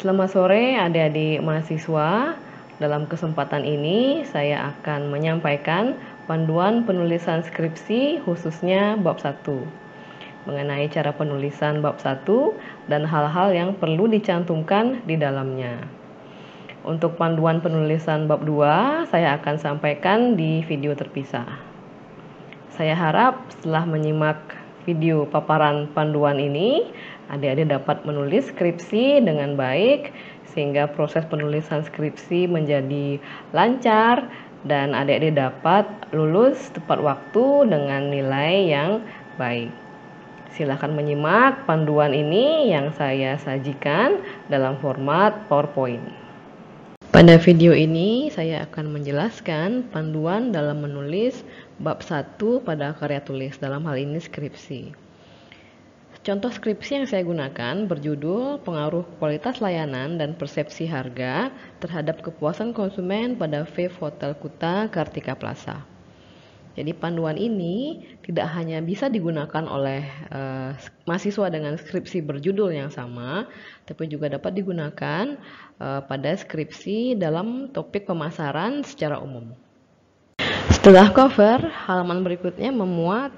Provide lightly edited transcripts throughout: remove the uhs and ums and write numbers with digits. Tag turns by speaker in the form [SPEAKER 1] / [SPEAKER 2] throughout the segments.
[SPEAKER 1] Selamat sore adik-adik mahasiswa. Dalam kesempatan ini saya akan menyampaikan panduan penulisan skripsi khususnya bab 1 mengenai cara penulisan bab 1 dan hal-hal yang perlu dicantumkan di dalamnya. Untuk panduan penulisan bab 2 saya akan sampaikan di video terpisah. Saya harap setelah menyimak video paparan panduan ini, adik-adik dapat menulis skripsi dengan baik sehingga proses penulisan skripsi menjadi lancar dan adik-adik dapat lulus tepat waktu dengan nilai yang baik. Silakan menyimak panduan ini yang saya sajikan dalam format PowerPoint. Pada video ini saya akan menjelaskan panduan dalam menulis bab 1 pada karya tulis, dalam hal ini skripsi. Contoh skripsi yang saya gunakan berjudul Pengaruh Kualitas Layanan dan Persepsi Harga terhadap Kepuasan Konsumen pada Vape Hotel Kuta Kartika Plaza. Jadi panduan ini tidak hanya bisa digunakan oleh mahasiswa dengan skripsi berjudul yang sama, tapi juga dapat digunakan pada skripsi dalam topik pemasaran secara umum. Setelah cover, halaman berikutnya memuat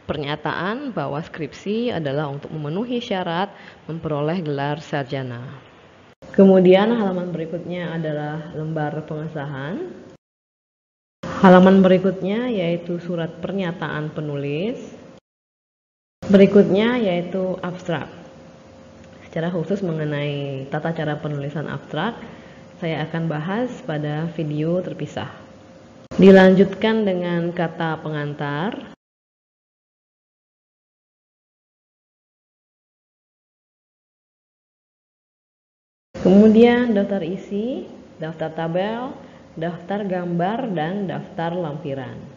[SPEAKER 1] pernyataan bahwa skripsi adalah untuk memenuhi syarat memperoleh gelar sarjana. Kemudian halaman berikutnya adalah lembar pengesahan. Halaman berikutnya yaitu surat pernyataan penulis. Berikutnya yaitu abstrak. Secara khusus mengenai tata cara penulisan abstrak, saya akan bahas pada video terpisah. Dilanjutkan dengan kata pengantar. Kemudian daftar isi, daftar tabel, daftar gambar, dan daftar lampiran.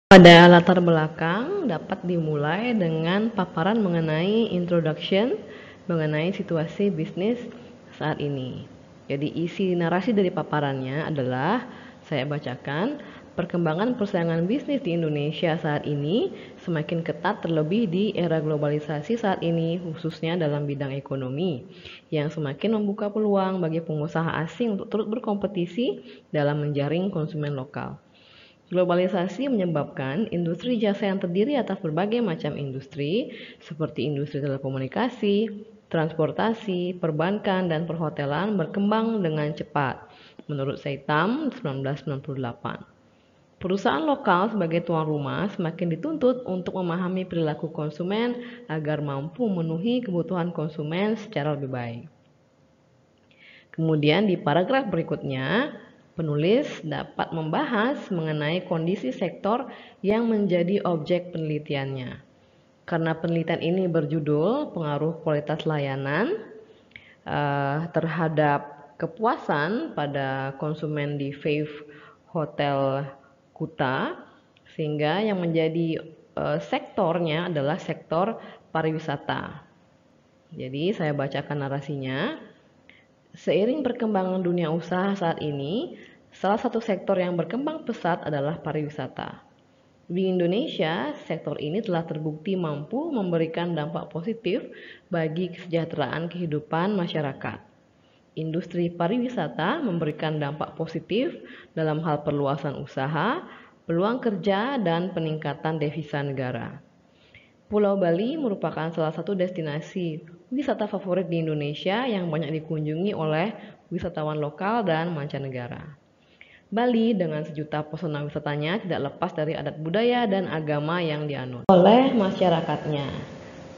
[SPEAKER 1] Pada latar belakang dapat dimulai dengan paparan mengenai introduction, mengenai situasi bisnis saat ini. Jadi isi narasi dari paparannya adalah, saya bacakan, perkembangan persaingan bisnis di Indonesia saat ini semakin ketat terlebih di era globalisasi saat ini, khususnya dalam bidang ekonomi, yang semakin membuka peluang bagi pengusaha asing untuk turut berkompetisi dalam menjaring konsumen lokal. Globalisasi menyebabkan industri jasa yang terdiri atas berbagai macam industri seperti industri telekomunikasi, transportasi, perbankan, dan perhotelan berkembang dengan cepat. Menurut Seitam 1998. Perusahaan lokal sebagai tuan rumah semakin dituntut untuk memahami perilaku konsumen agar mampu memenuhi kebutuhan konsumen secara lebih baik. Kemudian di paragraf berikutnya, penulis dapat membahas mengenai kondisi sektor yang menjadi objek penelitiannya. Karena penelitian ini berjudul Pengaruh Kualitas Layanan terhadap kepuasan pada konsumen di Vape Hotel Kuta, sehingga yang menjadi sektornya adalah sektor pariwisata. Jadi saya bacakan narasinya. Seiring perkembangan dunia usaha saat ini, salah satu sektor yang berkembang pesat adalah pariwisata. Di Indonesia, sektor ini telah terbukti mampu memberikan dampak positif bagi kesejahteraan kehidupan masyarakat. Industri pariwisata memberikan dampak positif dalam hal perluasan usaha, peluang kerja, dan peningkatan devisa negara. Pulau Bali merupakan salah satu destinasi wisata favorit di Indonesia yang banyak dikunjungi oleh wisatawan lokal dan mancanegara. Bali dengan sejuta pesona wisatanya tidak lepas dari adat budaya dan agama yang dianut oleh masyarakatnya.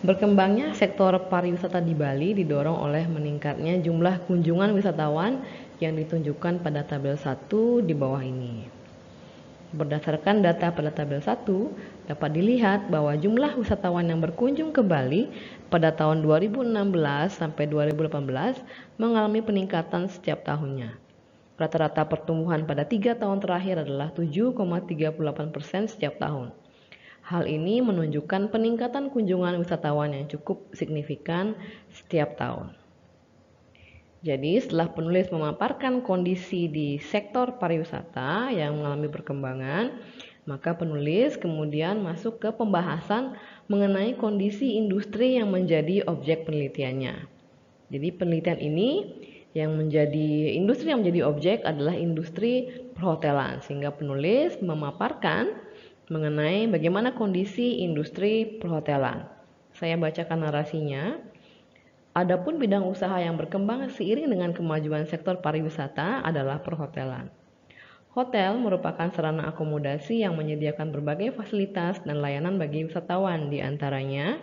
[SPEAKER 1] Berkembangnya sektor pariwisata di Bali didorong oleh meningkatnya jumlah kunjungan wisatawan yang ditunjukkan pada tabel 1 di bawah ini. Berdasarkan data pada tabel 1, dapat dilihat bahwa jumlah wisatawan yang berkunjung ke Bali pada tahun 2016 sampai 2018 mengalami peningkatan setiap tahunnya. Rata-rata pertumbuhan pada 3 tahun terakhir adalah 7,38% setiap tahun. Hal ini menunjukkan peningkatan kunjungan wisatawan yang cukup signifikan setiap tahun. Jadi, setelah penulis memaparkan kondisi di sektor pariwisata yang mengalami perkembangan, maka penulis kemudian masuk ke pembahasan mengenai kondisi industri yang menjadi objek penelitiannya. Jadi, penelitian ini industri yang menjadi objek adalah industri perhotelan, sehingga penulis memaparkan mengenai bagaimana kondisi industri perhotelan. Saya bacakan narasinya. Adapun bidang usaha yang berkembang seiring dengan kemajuan sektor pariwisata adalah perhotelan. Hotel merupakan sarana akomodasi yang menyediakan berbagai fasilitas dan layanan bagi wisatawan, di antaranya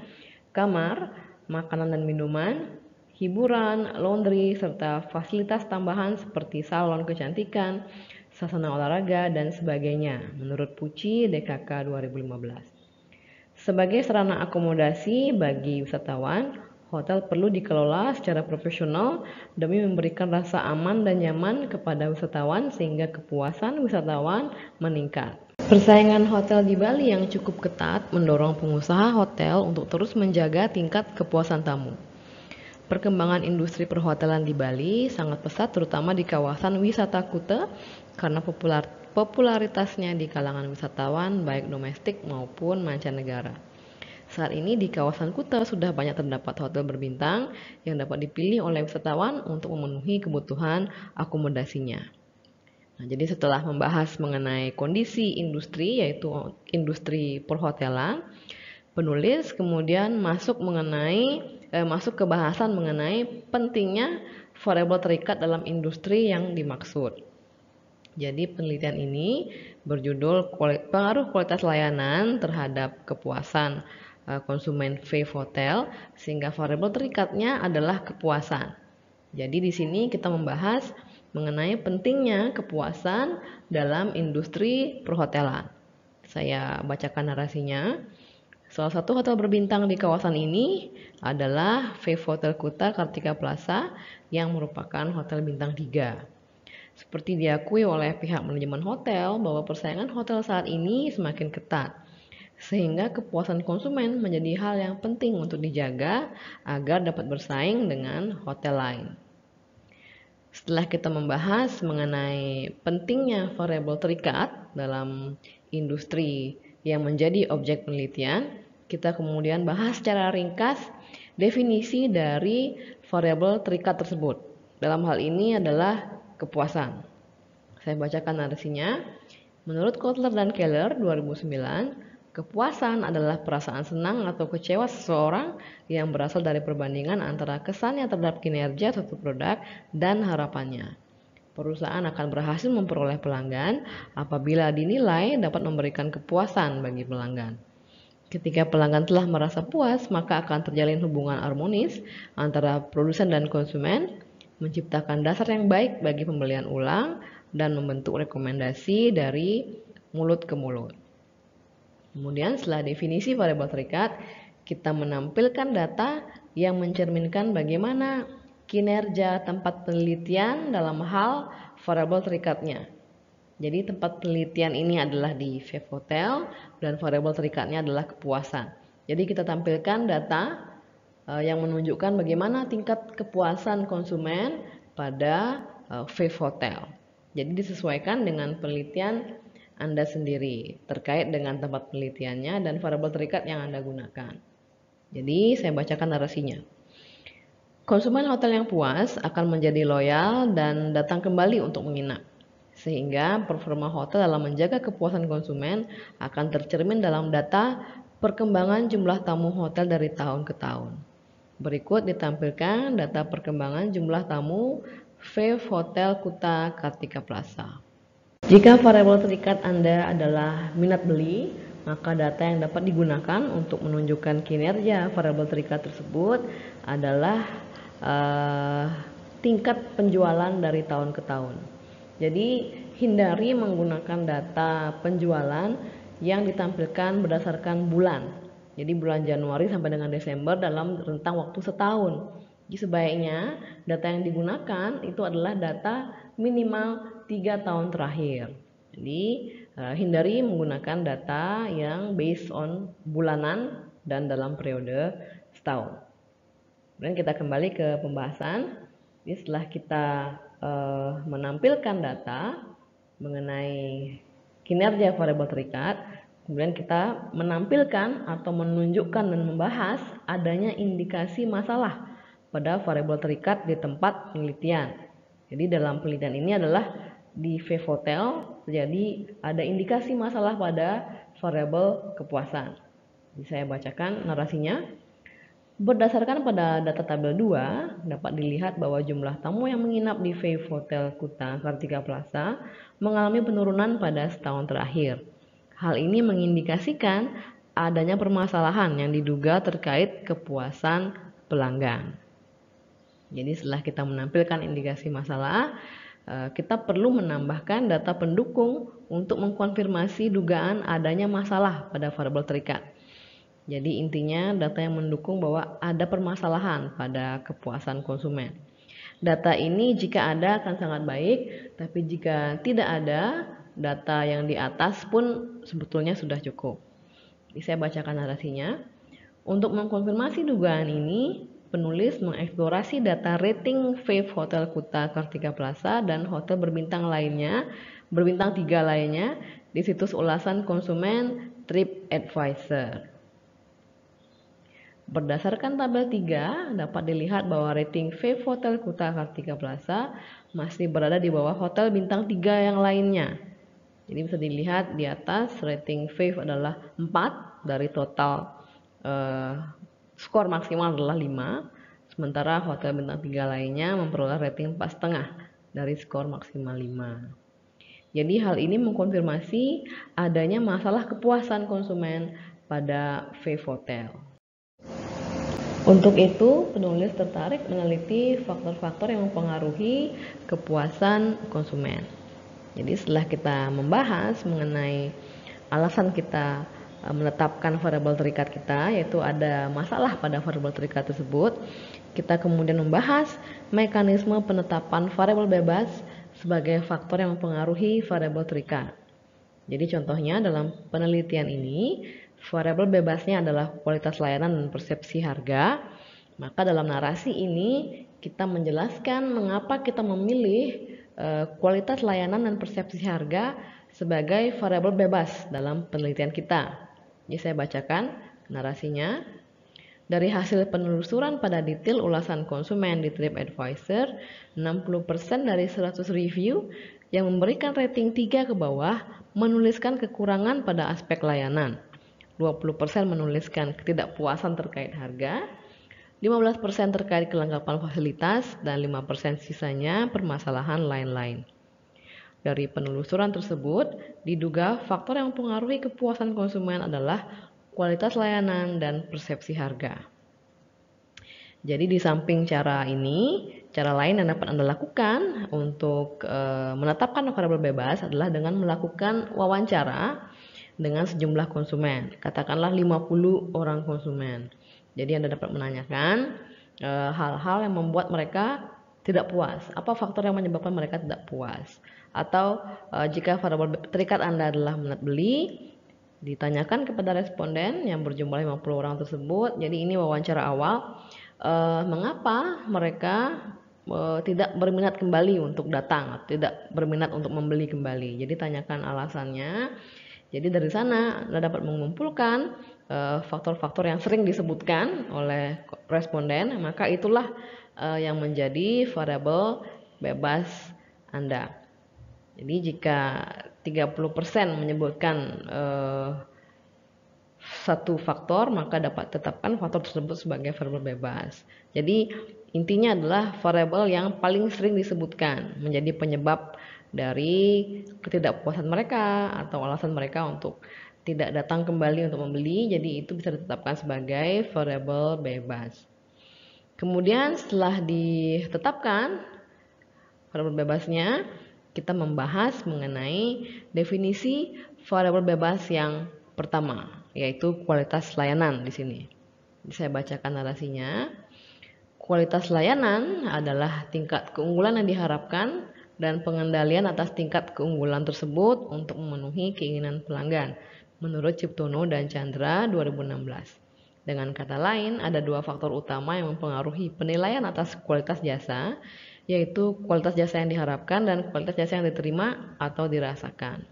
[SPEAKER 1] kamar, makanan dan minuman, hiburan, laundry, serta fasilitas tambahan seperti salon kecantikan, sasana olahraga, dan sebagainya, menurut Pucci DKK 2015. Sebagai sarana akomodasi bagi wisatawan, hotel perlu dikelola secara profesional demi memberikan rasa aman dan nyaman kepada wisatawan sehingga kepuasan wisatawan meningkat. Persaingan hotel di Bali yang cukup ketat mendorong pengusaha hotel untuk terus menjaga tingkat kepuasan tamu. Perkembangan industri perhotelan di Bali sangat pesat terutama di kawasan wisata Kuta karena popularitasnya di kalangan wisatawan baik domestik maupun mancanegara. Saat ini di kawasan Kuta sudah banyak terdapat hotel berbintang yang dapat dipilih oleh wisatawan untuk memenuhi kebutuhan akomodasinya. Nah, jadi setelah membahas mengenai kondisi industri yaitu industri perhotelan, penulis kemudian masuk ke bahasan mengenai pentingnya variabel terikat dalam industri yang dimaksud. Jadi penelitian ini berjudul pengaruh kualitas layanan terhadap kepuasan konsumen Wave Hotel, sehingga variabel terikatnya adalah kepuasan. Jadi di sini kita membahas mengenai pentingnya kepuasan dalam industri perhotelan. Saya bacakan narasinya. Salah satu hotel berbintang di kawasan ini adalah Wave Hotel Kuta Kartika Plaza yang merupakan hotel bintang 3. Seperti diakui oleh pihak manajemen hotel bahwa persaingan hotel saat ini semakin ketat, sehingga kepuasan konsumen menjadi hal yang penting untuk dijaga agar dapat bersaing dengan hotel lain. Setelah kita membahas mengenai pentingnya variabel terikat dalam industri yang menjadi objek penelitian, kita kemudian bahas secara ringkas definisi dari variabel terikat tersebut. Dalam hal ini adalah kepuasan. Saya bacakan narasinya. Menurut Kotler dan Keller 2009, kepuasan adalah perasaan senang atau kecewa seseorang yang berasal dari perbandingan antara kesannya terhadap kinerja suatu produk dan harapannya. Perusahaan akan berhasil memperoleh pelanggan apabila dinilai dapat memberikan kepuasan bagi pelanggan. Ketika pelanggan telah merasa puas, maka akan terjalin hubungan harmonis antara produsen dan konsumen, menciptakan dasar yang baik bagi pembelian ulang, dan membentuk rekomendasi dari mulut ke mulut. Kemudian setelah definisi variabel terikat, kita menampilkan data yang mencerminkan bagaimana kinerja tempat penelitian dalam hal variabel terikatnya. Jadi tempat penelitian ini adalah di Wave Hotel dan variabel terikatnya adalah kepuasan. Jadi kita tampilkan data yang menunjukkan bagaimana tingkat kepuasan konsumen pada Wave Hotel. Jadi disesuaikan dengan penelitian Anda sendiri terkait dengan tempat penelitiannya dan variabel terikat yang Anda gunakan. Jadi saya bacakan narasinya. Konsumen hotel yang puas akan menjadi loyal dan datang kembali untuk menginap. Sehingga performa hotel dalam menjaga kepuasan konsumen akan tercermin dalam data perkembangan jumlah tamu hotel dari tahun ke tahun. Berikut ditampilkan data perkembangan jumlah tamu Wave Hotel Kuta Kartika Plaza. Jika variabel terikat Anda adalah minat beli, maka data yang dapat digunakan untuk menunjukkan kinerja variabel terikat tersebut adalah tingkat penjualan dari tahun ke tahun. Jadi hindari menggunakan data penjualan yang ditampilkan berdasarkan bulan. Jadi bulan Januari sampai dengan Desember dalam rentang waktu setahun. Jadi sebaiknya data yang digunakan itu adalah data minimal 3 tahun terakhir. Jadi Hindari menggunakan data yang based on bulanan dan dalam periode setahun. Kemudian kita kembali ke pembahasan. Jadi setelah kita menampilkan data mengenai kinerja variabel terikat, kemudian kita menampilkan atau menunjukkan dan membahas adanya indikasi masalah pada variabel terikat di tempat penelitian. Jadi dalam penelitian ini adalah di ViVoTel, jadi ada indikasi masalah pada variabel kepuasan. Jadi saya bacakan narasinya. Berdasarkan pada data tabel 2, dapat dilihat bahwa jumlah tamu yang menginap di ViVoTel Kuta Kartika Plaza mengalami penurunan pada setahun terakhir. Hal ini mengindikasikan adanya permasalahan yang diduga terkait kepuasan pelanggan. Jadi setelah kita menampilkan indikasi masalah, kita perlu menambahkan data pendukung untuk mengkonfirmasi dugaan adanya masalah pada variabel terikat. Jadi intinya data yang mendukung bahwa ada permasalahan pada kepuasan konsumen. Data ini jika ada akan sangat baik, tapi jika tidak ada, data yang di atas pun sebetulnya sudah cukup. Jadi saya bacakan narasinya. Untuk mengkonfirmasi dugaan ini, penulis mengeksplorasi data rating ViVoTel Kuta Kartika Plaza dan hotel berbintang 3 lainnya di situs ulasan konsumen TripAdvisor. Berdasarkan tabel 3, dapat dilihat bahwa rating ViVoTel Kuta Kartika Plaza masih berada di bawah hotel bintang 3 yang lainnya. Jadi bisa dilihat di atas rating Viv adalah 4 dari total skor maksimal adalah 5, sementara hotel bintang 3 lainnya memperoleh rating 4,5 dari skor maksimal 5. Jadi hal ini mengkonfirmasi adanya masalah kepuasan konsumen pada ViVoTel. Untuk itu, penulis tertarik meneliti faktor-faktor yang mempengaruhi kepuasan konsumen. Jadi setelah kita membahas mengenai alasan kita menetapkan variabel terikat kita, yaitu ada masalah pada variabel terikat tersebut, kita kemudian membahas mekanisme penetapan variabel bebas sebagai faktor yang mempengaruhi variabel terikat. Jadi contohnya dalam penelitian ini, variabel bebasnya adalah kualitas layanan dan persepsi harga. Maka dalam narasi ini kita menjelaskan mengapa kita memilih kualitas layanan dan persepsi harga sebagai variabel bebas dalam penelitian kita. Jadi saya bacakan narasinya. Dari hasil penelusuran pada detail ulasan konsumen di TripAdvisor, 60% dari 100 review yang memberikan rating 3 ke bawah menuliskan kekurangan pada aspek layanan. 20% menuliskan ketidakpuasan terkait harga, 15% terkait kelengkapan fasilitas, dan 5% sisanya permasalahan lain-lain. Dari penelusuran tersebut, diduga faktor yang mempengaruhi kepuasan konsumen adalah kualitas layanan dan persepsi harga. Jadi di samping cara ini, cara lain yang dapat Anda lakukan untuk menetapkan variabel bebas adalah dengan melakukan wawancara dengan sejumlah konsumen. Katakanlah 50 orang konsumen. Jadi Anda dapat menanyakan hal-hal yang membuat mereka tidak puas. Apa faktor yang menyebabkan mereka tidak puas? Atau jika variabel terikat Anda adalah minat beli, ditanyakan kepada responden yang berjumlah 50 orang tersebut. Jadi ini wawancara awal. Mengapa mereka tidak berminat kembali untuk datang, tidak berminat untuk membeli kembali. Jadi tanyakan alasannya. Jadi dari sana Anda dapat mengumpulkan faktor-faktor yang sering disebutkan oleh responden, maka itulah yang menjadi variabel bebas Anda. Jadi jika 30% menyebutkan satu faktor, maka dapat tetapkan faktor tersebut sebagai variabel bebas. Jadi intinya adalah variabel yang paling sering disebutkan menjadi penyebab dari ketidakpuasan mereka atau alasan mereka untuk tidak datang kembali untuk membeli. Jadi itu bisa ditetapkan sebagai variabel bebas. Kemudian setelah ditetapkan variabel bebasnya, kita membahas mengenai definisi variabel bebas yang pertama, yaitu kualitas layanan di sini. Saya bacakan narasinya. Kualitas layanan adalah tingkat keunggulan yang diharapkan dan pengendalian atas tingkat keunggulan tersebut untuk memenuhi keinginan pelanggan, menurut Ciptono dan Chandra 2016. Dengan kata lain, ada dua faktor utama yang mempengaruhi penilaian atas kualitas jasa, yaitu kualitas jasa yang diharapkan dan kualitas jasa yang diterima atau dirasakan.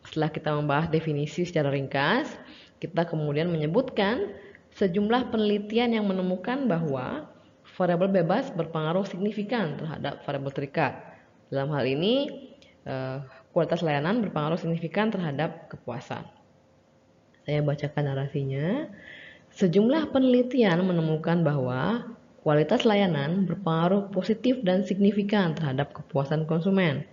[SPEAKER 1] Setelah kita membahas definisi secara ringkas, kita kemudian menyebutkan sejumlah penelitian yang menemukan bahwa variabel bebas berpengaruh signifikan terhadap variabel terikat. Dalam hal ini, kualitas layanan berpengaruh signifikan terhadap kepuasan. Saya bacakan narasinya. Sejumlah penelitian menemukan bahwa kualitas layanan berpengaruh positif dan signifikan terhadap kepuasan konsumen.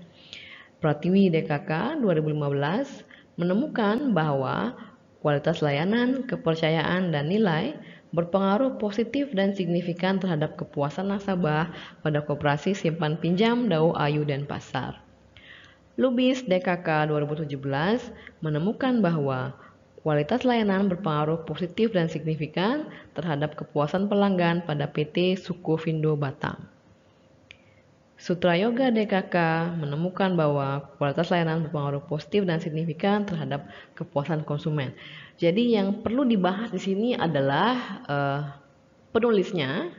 [SPEAKER 1] Pratiwi DKK 2015 menemukan bahwa kualitas layanan, kepercayaan, dan nilai berpengaruh positif dan signifikan terhadap kepuasan nasabah pada koperasi simpan pinjam Dao Ayu dan Pasar. Lubis DKK 2017 menemukan bahwa kualitas layanan berpengaruh positif dan signifikan terhadap kepuasan pelanggan pada PT Sukovindo Batam. Sutra Yoga DKK menemukan bahwa kualitas layanan berpengaruh positif dan signifikan terhadap kepuasan konsumen. Jadi yang perlu dibahas di sini adalah penulisnya,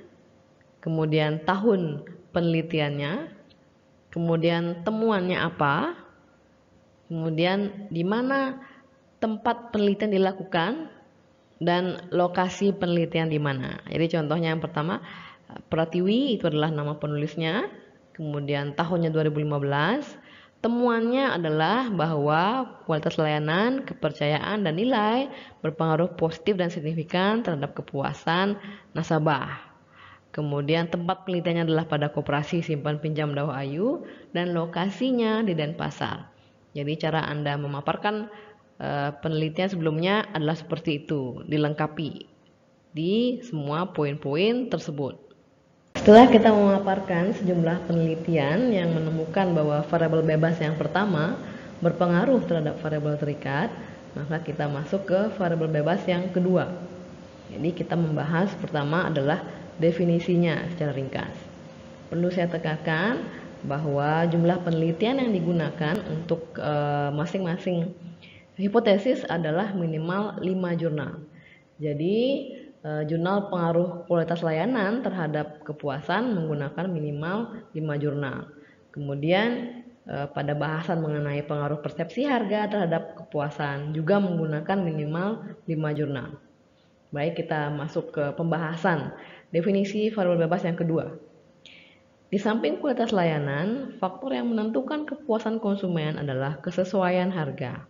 [SPEAKER 1] kemudian tahun penelitiannya, kemudian temuannya apa, kemudian di mana tempat penelitian dilakukan, dan lokasi penelitian di mana. Jadi contohnya yang pertama, Pratiwi itu adalah nama penulisnya, kemudian tahunnya 2015, temuannya adalah bahwa kualitas layanan, kepercayaan, dan nilai berpengaruh positif dan signifikan terhadap kepuasan nasabah. Kemudian tempat penelitiannya adalah pada koperasi simpan pinjam Dao Ayu dan lokasinya di Denpasar. Jadi cara Anda memaparkan penelitian sebelumnya adalah seperti itu, dilengkapi di semua poin-poin tersebut. Setelah kita memaparkan sejumlah penelitian yang menemukan bahwa variabel bebas yang pertama berpengaruh terhadap variabel terikat, maka kita masuk ke variabel bebas yang kedua. Jadi kita membahas pertama adalah definisinya secara ringkas. Perlu saya tekankan bahwa jumlah penelitian yang digunakan untuk masing-masing hipotesis adalah minimal 5 jurnal. Jadi jurnal pengaruh kualitas layanan terhadap kepuasan menggunakan minimal 5 jurnal. Kemudian pada bahasan mengenai pengaruh persepsi harga terhadap kepuasan juga menggunakan minimal 5 jurnal. Baik, kita masuk ke pembahasan definisi variabel bebas yang kedua. Di samping kualitas layanan, faktor yang menentukan kepuasan konsumen adalah kesesuaian harga.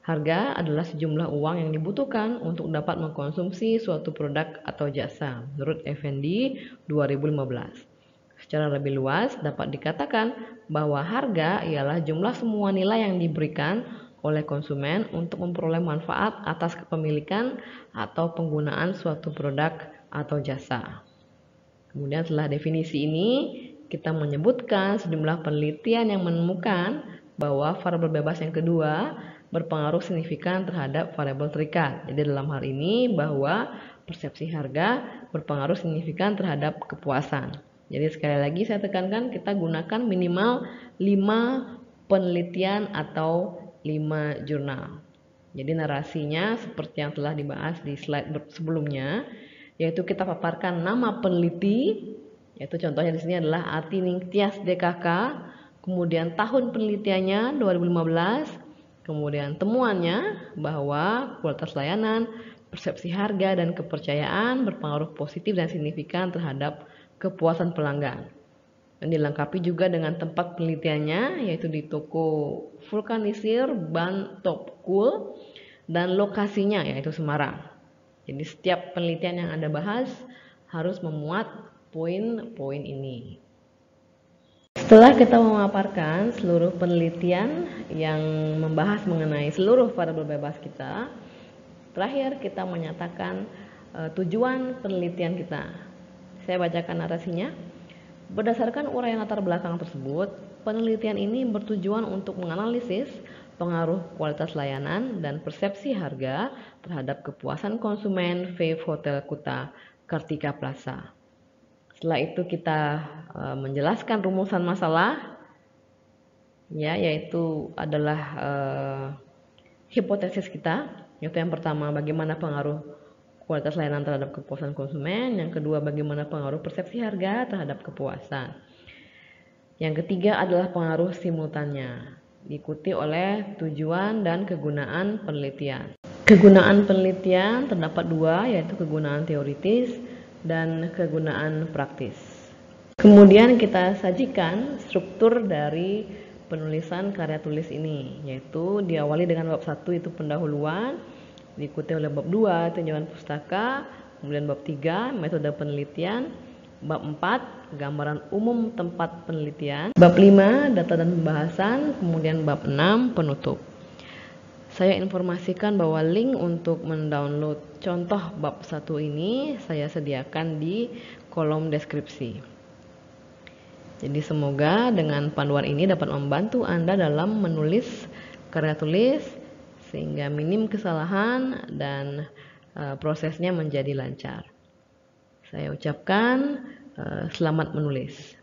[SPEAKER 1] Harga adalah sejumlah uang yang dibutuhkan untuk dapat mengkonsumsi suatu produk atau jasa, menurut Effendi 2015. Secara lebih luas, dapat dikatakan bahwa harga ialah jumlah semua nilai yang diberikan oleh konsumen untuk memperoleh manfaat atas kepemilikan atau penggunaan suatu produk atau jasa. Kemudian setelah definisi ini, kita menyebutkan sejumlah penelitian yang menemukan bahwa variabel bebas yang kedua berpengaruh signifikan terhadap variabel terikat. Jadi dalam hal ini bahwa persepsi harga berpengaruh signifikan terhadap kepuasan. Jadi sekali lagi saya tekankan kita gunakan minimal 5 penelitian atau 5 jurnal. Jadi narasinya seperti yang telah dibahas di slide sebelumnya, yaitu kita paparkan nama peneliti, yaitu contohnya di sini adalah Atining Tias DKK, kemudian tahun penelitiannya 2015, kemudian temuannya bahwa kualitas layanan, persepsi harga, dan kepercayaan berpengaruh positif dan signifikan terhadap kepuasan pelanggan. Dan dilengkapi juga dengan tempat penelitiannya, yaitu di toko Vulkanisir Ban Top Cool, dan lokasinya yaitu Semarang. Jadi setiap penelitian yang Anda bahas harus memuat poin-poin ini. Setelah kita memaparkan seluruh penelitian yang membahas mengenai seluruh variabel bebas kita, terakhir kita menyatakan tujuan penelitian kita. Saya bacakan narasinya. Berdasarkan uraian latar belakang tersebut, penelitian ini bertujuan untuk menganalisis pengaruh kualitas layanan dan persepsi harga terhadap kepuasan konsumen Vape Hotel Kuta Kartika Plaza. Setelah itu kita menjelaskan rumusan masalah, ya, yaitu adalah hipotesis kita, yaitu yang pertama bagaimana pengaruh kualitas layanan terhadap kepuasan konsumen, yang kedua bagaimana pengaruh persepsi harga terhadap kepuasan. Yang ketiga adalah pengaruh simultannya, diikuti oleh tujuan dan kegunaan penelitian. Kegunaan penelitian terdapat dua, yaitu kegunaan teoritis dan kegunaan praktis. Kemudian kita sajikan struktur dari penulisan karya tulis ini, yaitu diawali dengan bab 1 itu pendahuluan, diikuti oleh bab 2 tinjauan pustaka, kemudian bab 3 metode penelitian, bab 4 gambaran umum tempat penelitian, bab 5 data dan pembahasan, kemudian bab 6 penutup. Saya informasikan bahwa link untuk mendownload contoh bab 1 ini saya sediakan di kolom deskripsi. Jadi semoga dengan panduan ini dapat membantu Anda dalam menulis karya tulis sehingga minim kesalahan dan prosesnya menjadi lancar. Saya ucapkan selamat menulis.